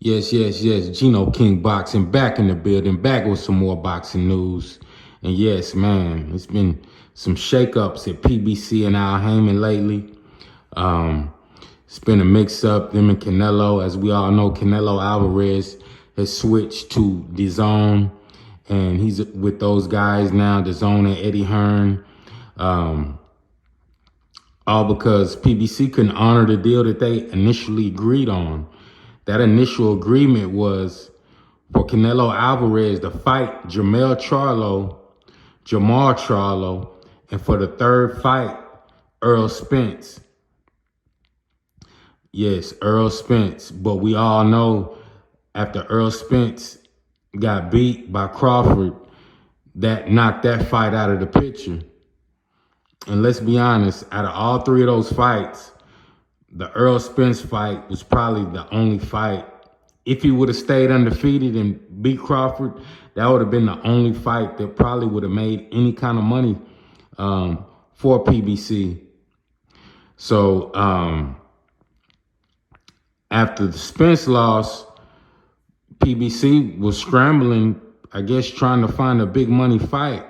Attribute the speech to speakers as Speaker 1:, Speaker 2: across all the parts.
Speaker 1: Yes. Gino King Boxing back in the building, back with some more boxing news. And yes, man, it's been some shakeups at PBC and Al Heyman lately. Um, it's been a mix-up, them and Canelo. As we all know, Canelo Alvarez has switched to DAZN, and he's with those guys now, DAZN and Eddie Hearn. All because PBC couldn't honor the deal that they initially agreed on. That initial agreement was for Canelo Alvarez to fight Jamal Charlo, and for the third fight, Errol Spence. Yes, Errol Spence. But we all know after Errol Spence got beat by Crawford, that knocked that fight out of the picture. And let's be honest, out of all three of those fights, the Errol Spence fight was probably the only fight. If he would have stayed undefeated and beat Crawford, that would have been the only fight that probably would have made any kind of money for PBC. So after the Spence loss, PBC was scrambling, I guess, trying to find a big money fight.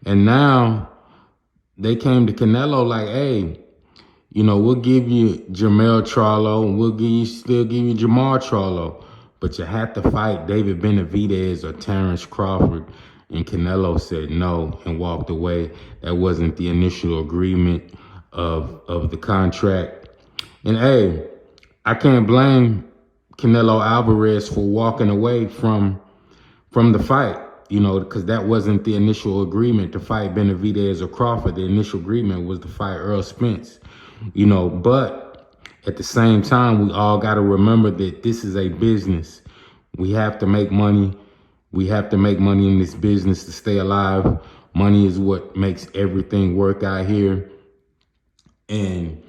Speaker 1: And now they came to Canelo like, hey, you know, we'll give you Jamal Charlo, and we'll still give you Jamal Charlo, but you have to fight David Benavidez or Terrence Crawford. And Canelo said no and walked away. That wasn't the initial agreement of the contract. And hey, I can't blame Canelo Alvarez for walking away from the fight, you know, because that wasn't the initial agreement to fight Benavidez or Crawford. The initial agreement was to fight Errol Spence. You know, but at the same time, we all got to remember that this is a business. We have to make money. We have to make money in this business to stay alive. Money is what makes everything work out here. And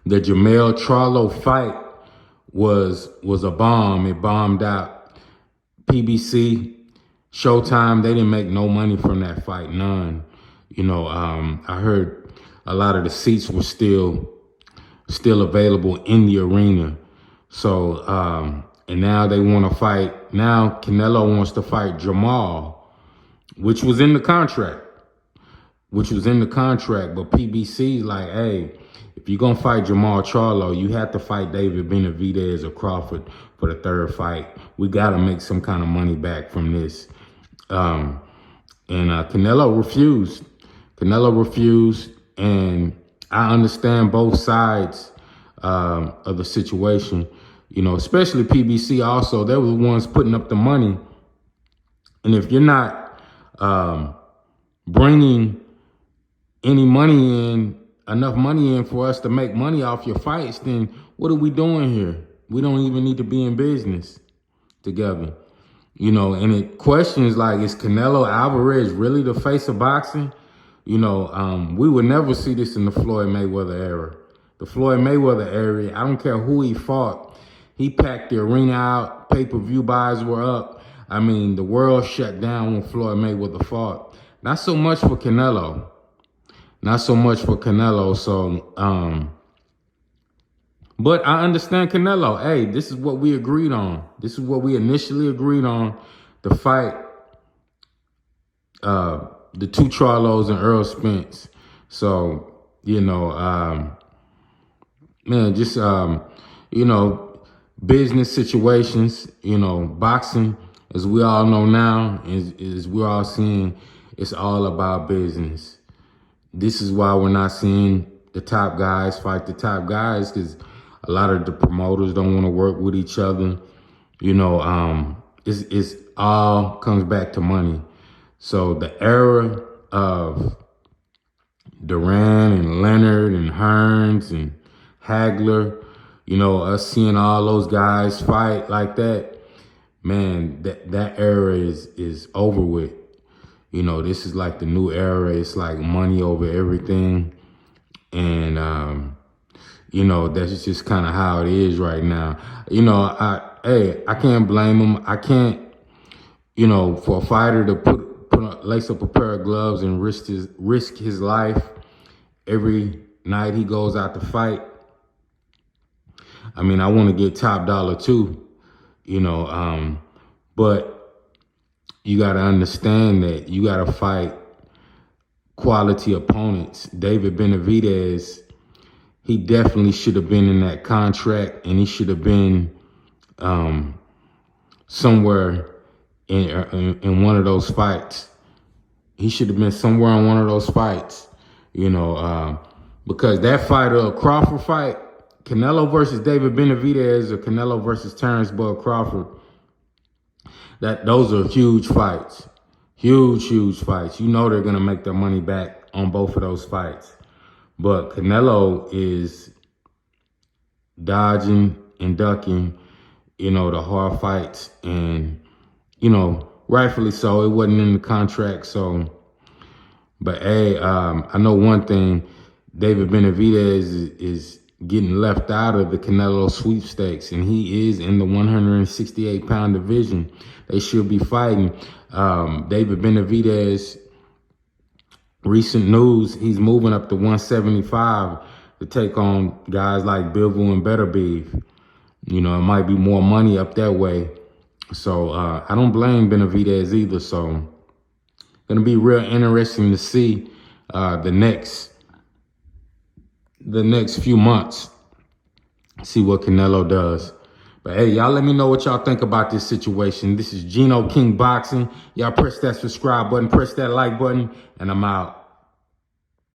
Speaker 1: the Jamal Charlo fight was a bomb. It bombed out. PBC, Showtime, they didn't make no money from that fight, none. You know, I heard a lot of the seats were still available in the arena. So, and now they want to fight. Now Canelo wants to fight Jamal, which was in the contract. But PBC like, hey, if you're going to fight Jamal Charlo, you have to fight David Benavidez or Crawford for the third fight. We got to make some kind of money back from this. And Canelo refused. And I understand both sides of the situation, you know, especially PBC also. They were the ones putting up the money. And if you're not bringing enough money in for us to make money off your fights, then what are we doing here? We don't even need to be in business together. You know, and it questions like, is Canelo Alvarez really the face of boxing? You know, we would never see this in the Floyd Mayweather era. The Floyd Mayweather era, I don't care who he fought. He packed the arena out. Pay-per-view buys were up. I mean, the world shut down when Floyd Mayweather fought. Not so much for Canelo. So, but I understand Canelo. Hey, this is what we agreed on. This is what we initially agreed on, to fight the two Charlos and Errol Spence. So, you know, man, just, you know, business situations, you know, boxing, as we all know now, is we're all seeing, it's all about business. This is why we're not seeing the top guys fight the top guys, because a lot of the promoters don't want to work with each other. You know, it's all comes back to money. So the era of Duran and Leonard and Hearns and Hagler, you know, us seeing all those guys fight like that, man, that era is over with. You know, this is like the new era. It's like money over everything. And, you know, that's just kind of how it is right now. You know, I can't blame him. I can't, you know, for a fighter to lace up a pair of gloves and risk his life every night he goes out to fight. I mean, I want to get top dollar too. you know, but you got to understand that you got to fight quality opponents. David Benavidez, he definitely should have been in that contract, and he should have been somewhere in one of those fights. He should have been somewhere in one of those fights, you know, because that Crawford fight, Canelo versus David Benavidez or Canelo versus Terrence Bud Crawford, those are huge fights. Huge fights. You know they're going to make their money back on both of those fights. But Canelo is dodging and ducking, you know, the hard fights. And, you know, rightfully so. It wasn't in the contract. So, but hey, I know one thing. David Benavidez is getting left out of the Canelo sweepstakes, and he is in the 168-pound division. They should be fighting. David Benavidez, recent news, he's moving up to 175 to take on guys like Bivol and Beterbiev. You know, it might be more money up that way. So I don't blame Benavidez either. So going to be real interesting to see the next few months, see what Canelo does. But hey, y'all let me know what y'all think about this situation. This is Gino King Boxing. Y'all press that subscribe button, press that like button, and I'm out.